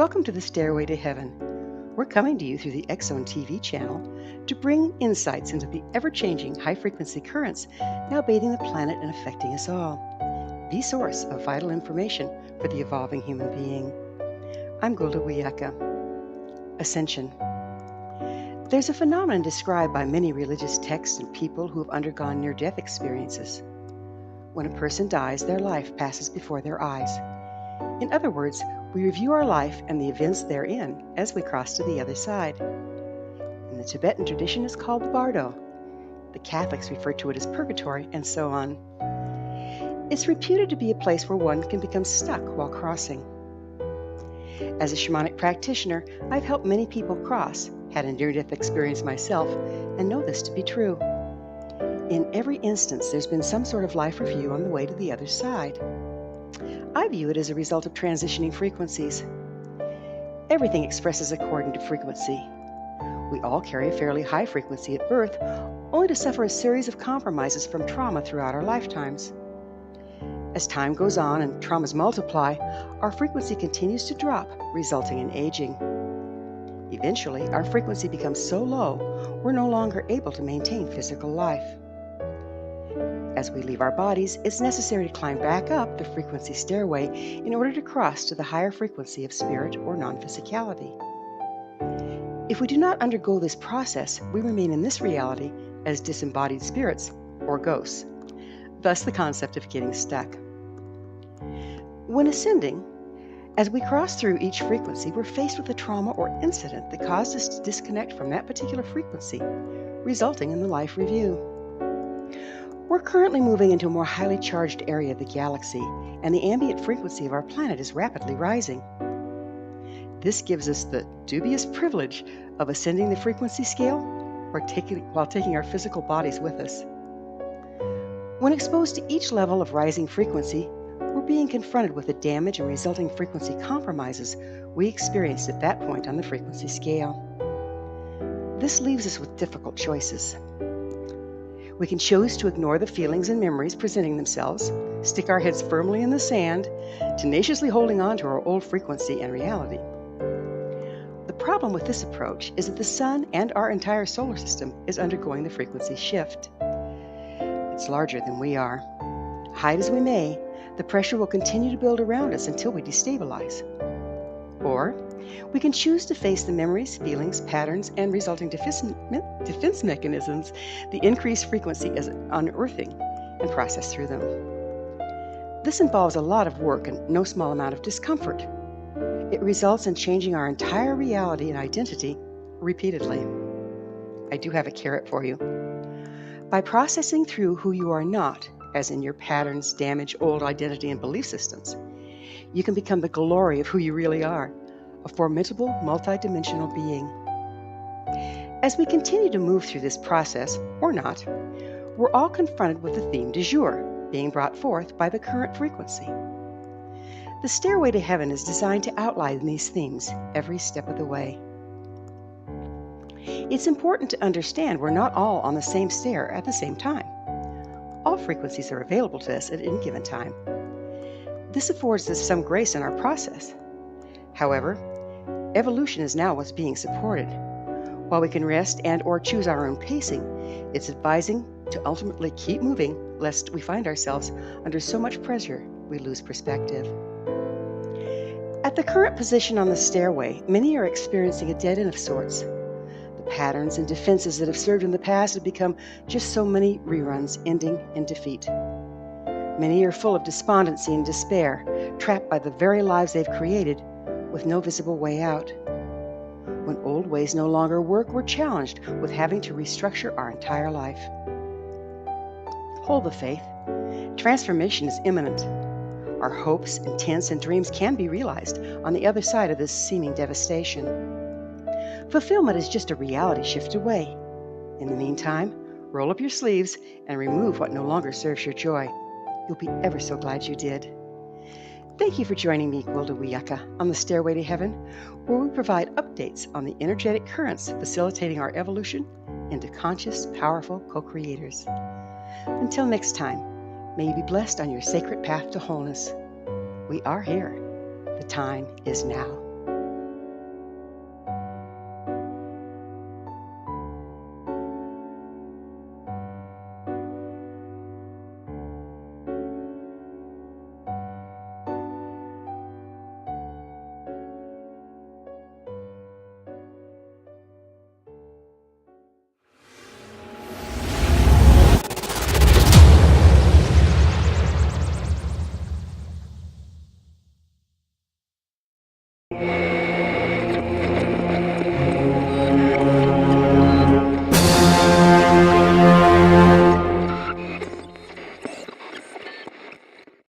Welcome to the Stairway to Heaven. We're coming to you through the X-Zone TV channel to bring insights into the ever-changing high-frequency currents now bathing the planet and affecting us all. The source of vital information for the evolving human being. I'm Gwilda Wiyaka. Ascension. There's a phenomenon described by many religious texts and people who have undergone near-death experiences. When a person dies, their life passes before their eyes. In other words, we review our life and the events therein as we cross to the other side. In the Tibetan tradition, it's called the bardo. The Catholics refer to it as purgatory, and so on. It's reputed to be a place where one can become stuck while crossing. As a shamanic practitioner, I've helped many people cross, had a near-death experience myself, and know this to be true. In every instance, there's been some sort of life review on the way to the other side. I view it as a result of transitioning frequencies. Everything expresses according to frequency. We all carry a fairly high frequency at birth, only to suffer a series of compromises from trauma throughout our lifetimes. As time goes on and traumas multiply, our frequency continues to drop, resulting in aging. Eventually, our frequency becomes so low, we're no longer able to maintain physical life. As we leave our bodies, it's necessary to climb back up the frequency stairway in order to cross to the higher frequency of spirit or non-physicality. If we do not undergo this process, we remain in this reality as disembodied spirits or ghosts, thus the concept of getting stuck. When ascending, as we cross through each frequency, we're faced with a trauma or incident that caused us to disconnect from that particular frequency, resulting in the life review. We're currently moving into a more highly charged area of the galaxy, and the ambient frequency of our planet is rapidly rising. This gives us the dubious privilege of ascending the frequency scale while taking our physical bodies with us. When exposed to each level of rising frequency, we're being confronted with the damage and resulting frequency compromises we experienced at that point on the frequency scale. This leaves us with difficult choices. We can choose to ignore the feelings and memories presenting themselves, stick our heads firmly in the sand, tenaciously holding on to our old frequency and reality. The problem with this approach is that the sun and our entire solar system is undergoing the frequency shift. It's larger than we are. Hide as we may, the pressure will continue to build around us until we destabilize. Or we can choose to face the memories, feelings, patterns, and resulting defense mechanisms the increased frequency is unearthing and process through them. This involves a lot of work and no small amount of discomfort. It results in changing our entire reality and identity repeatedly. I do have a carrot for you. By processing through who you are not, as in your patterns, damage, old identity, and belief systems, you can become the glory of who you really are, a formidable, multidimensional being. As we continue to move through this process, or not, we're all confronted with the theme du jour being brought forth by the current frequency. The Stairway to Heaven is designed to outline these themes every step of the way. It's important to understand we're not all on the same stair at the same time. All frequencies are available to us at any given time. This affords us some grace in our process. However, evolution is now what's being supported. While we can rest and/or choose our own pacing, it's advising to ultimately keep moving lest we find ourselves under so much pressure we lose perspective. At the current position on the stairway, many are experiencing a dead end of sorts. The patterns and defenses that have served in the past have become just so many reruns ending in defeat. Many are full of despondency and despair, trapped by the very lives they've created, with no visible way out. When old ways no longer work, we're challenged with having to restructure our entire life. Hold the faith. Transformation is imminent. Our hopes, intents, and dreams can be realized on the other side of this seeming devastation. Fulfillment is just a reality shift away. In the meantime, roll up your sleeves and remove what no longer serves your joy. You'll be ever so glad you did. Thank you for joining me, Gwilda Wiyaka, on the Stairway to Heaven, where we provide updates on the energetic currents facilitating our evolution into conscious, powerful co-creators. Until next time, may you be blessed on your sacred path to wholeness. We are here. The time is now.